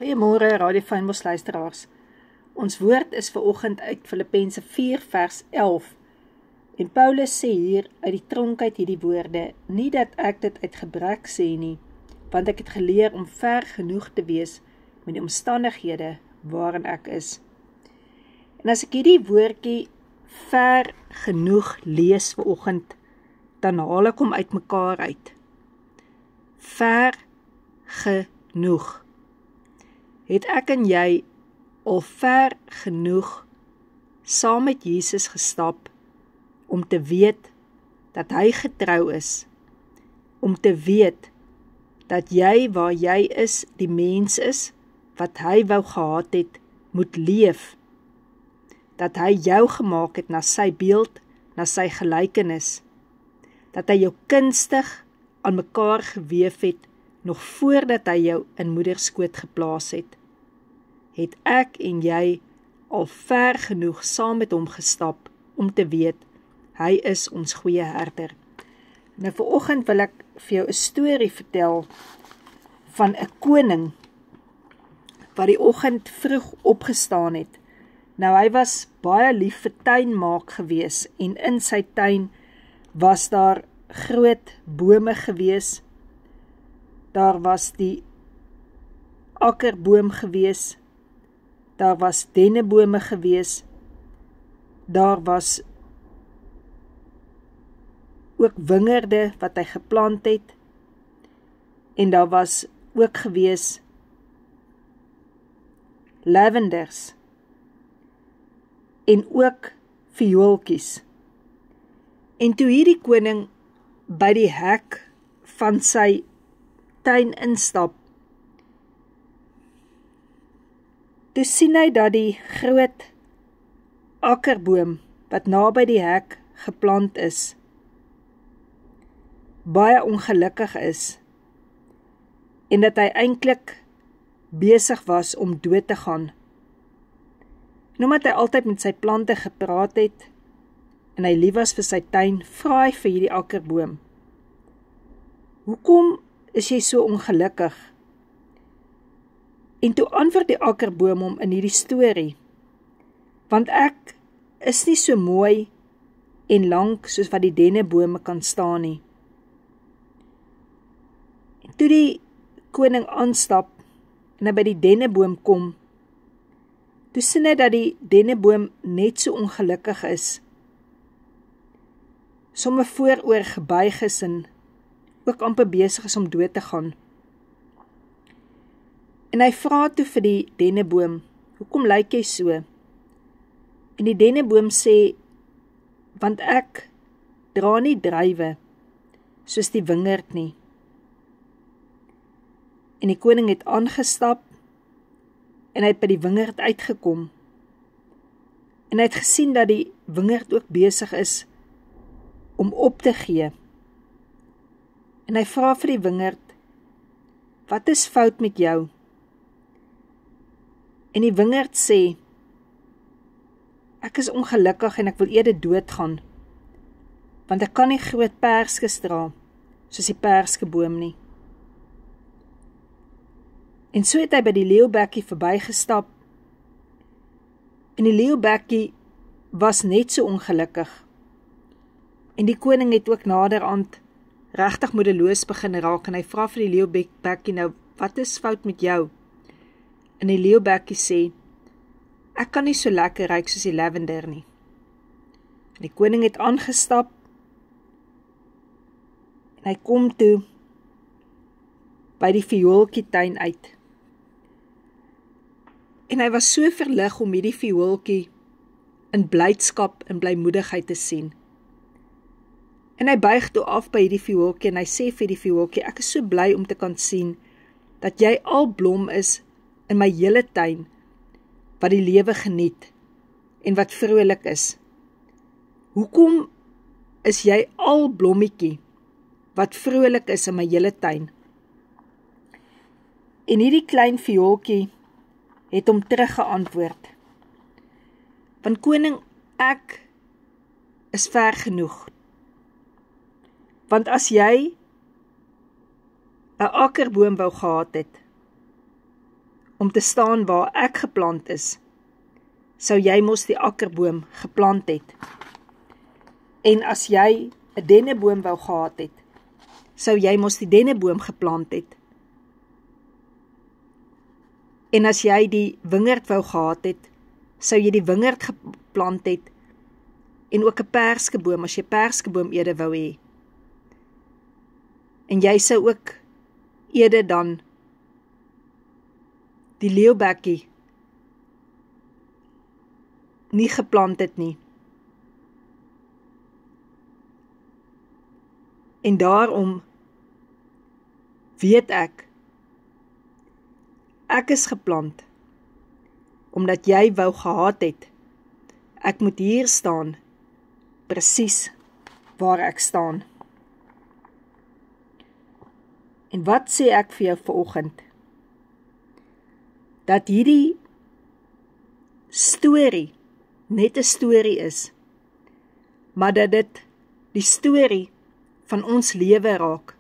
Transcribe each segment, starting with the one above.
Goeiemôre Radio Fynbos luisteraars. Ons woord is vanoggend uit Filippense 4 vers 11. En Paulus sê hier uit die tronk uit hierdie woorde, nie dat ek dit uit gebrek sê nie, want ek het geleer om ver genoeg te wees met die omstandighede waarin ek is. En as ek hierdie woordjie ver genoeg lees vanoggend, dan haal ek hom uit mekaar uit. Ver genoeg. Het ek en jy al ver genoeg saam met Jesus gestap om te weet dat hy getrou is, om te weet dat jy waar jy is, die mens is wat hy wou gehad het, moet leef, dat hy jou gemaak het na sy beeld, na sy gelykenis, dat hy jou kunstig aan mekaar geweef het, nog voordat hy jou in moederskoot geplaas het ek en jy al ver genoeg saam met hom gestap om te weet, hy is ons goeie herder. Nou vanoggend wil ek vir jou 'n storie vertel van 'n koning wat die oggend vroeg opgestaan het. Nou hy was baie lief vir tuinmaak gewees en in sy tuin was daar groot bome gewees. Daar was die akkerboom gewees, daar was dennebome gewees, daar was ook wingerde wat hy geplant het, en daar was ook gewees lavenders, en ook viooltjies. En toe hierdie koning by die hek van sy tuin instap, toe sien hy dat die groot akkerboom wat naby die hek geplant is, baie ongelukkig is, en dat hy eintlik besig was om dood te gaan. En omdat hy altyd met sy plante gepraat het, en hy lief was vir sy tuin, vra hy vir hierdie akkerboom, hoekom is jy so ongelukkig? En toe antwoord die akkerboom hom in hierdie storie, want ek is nie so mooi en lank soos wat die dennebome kan staan nie. En toe die koning aanstap en hy by die denneboom kom, toe sien hy dat die denneboom net so ongelukkig is, somme vooroor gebuig is en ook amper besig is om dood te gaan. En hy vra toe vir die denneboom, hoekom lyk jy so? En die denneboom sê, want ek dra nie druiwe soos die wingerd nie. En die koning het aangestap, en hy het by die wingerd uitgekom, en hy het gesien dat die wingerd ook besig is om op te gee. En hy vra vir die wingerd, wat is fout met jou? En die wingerd sê, ek is ongelukkig en ek wil eerder doodgaan, want ek kan nie groot perskes dra, soos die perskeboom nie. En so het hy by die leeubekkie verbygestap, en die leeubekkie was net so ongelukkig. En die koning het ook naderhand regtig moedeloos begin raak, en hy vra vir die leeubekkie nou, wat is fout met jou? En die leeubekkie sê, ek kan nie so lekker ruik soos die lavender nie. En die koning het aangestap, en hy kom toe by die viooltjie tuin uit. En hy was so verlig om hierdie viooltjie in blydskap en blymoedigheid te sien. En hy buig toe af by hierdie viooltjie, en hy sê vir die viooltjie, ek is so bly om te kan sien, dat jy al blom is in my hele tuin, wat die lewe geniet, en wat vrolik is. Hoekom is jy al blommetjie, wat vrolik is in my hele tuin? En hierdie klein viooltjie het hom teruggeantwoord, want koning, ek is ver genoeg. Want as jy 'n akkerboom wou gehad het, om te staan waar ek geplant is, sou jy mos die akkerboom geplant het. En as jy 'n denneboom wou gehad het, sou jy mos die denneboom geplant het. En as jy die wingerd wou gehad het, sou jy die wingerd geplant het, en ook 'n perskeboom, as jy perskeboom eerder wou hê. En jy sou ook eerder dan die leeubekkie nie geplant het nie. En daarom weet ek is geplant, omdat jy wou gehad het, ek moet hier staan, presies waar ek staan. En wat sê ek vir jou vanoggend? Dat hierdie storie net 'n storie is, maar dat dit die storie van ons lewe raak,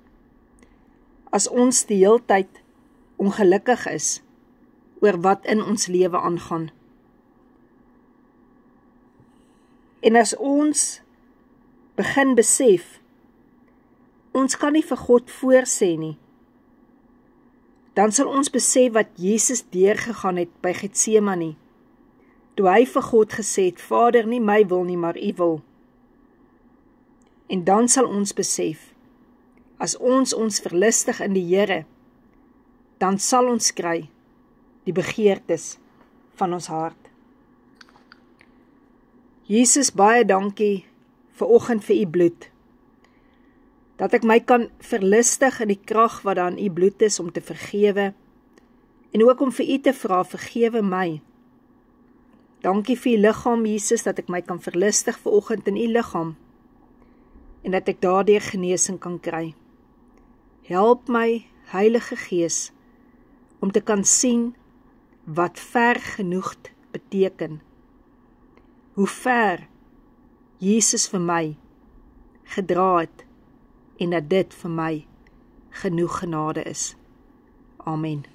as ons die heeltyd ongelukkig is oor wat in ons lewe aangaan. En as ons begin besef, ons kan nie vir God voorsê nie, dan sal ons besef wat Jesus deurgegaan het by Getsemane, toe hy vir God gesê het, Vader, nie my wil nie, maar U wil. En dan sal ons besef, as ons verlustig in die Here, dan sal ons kry die begeertes van ons hart. Jesus, baie dankie vanoggend vir U bloed, dat ek my kan verlustig in die krag wat daar in U bloed is om te vergewe, en ook om vir U te vra, vergewe my. Dankie vir U liggaam, Jesus, dat ek my kan verlustig vanoggend in U liggaam, en dat ek daardeur genesing kan kry. Help my, Heilige Gees, om te kan sien wat ver genoeg beteken. Hoe ver Jesus vir my gedra het, en dat dit vir my genoeg genade is. Amen.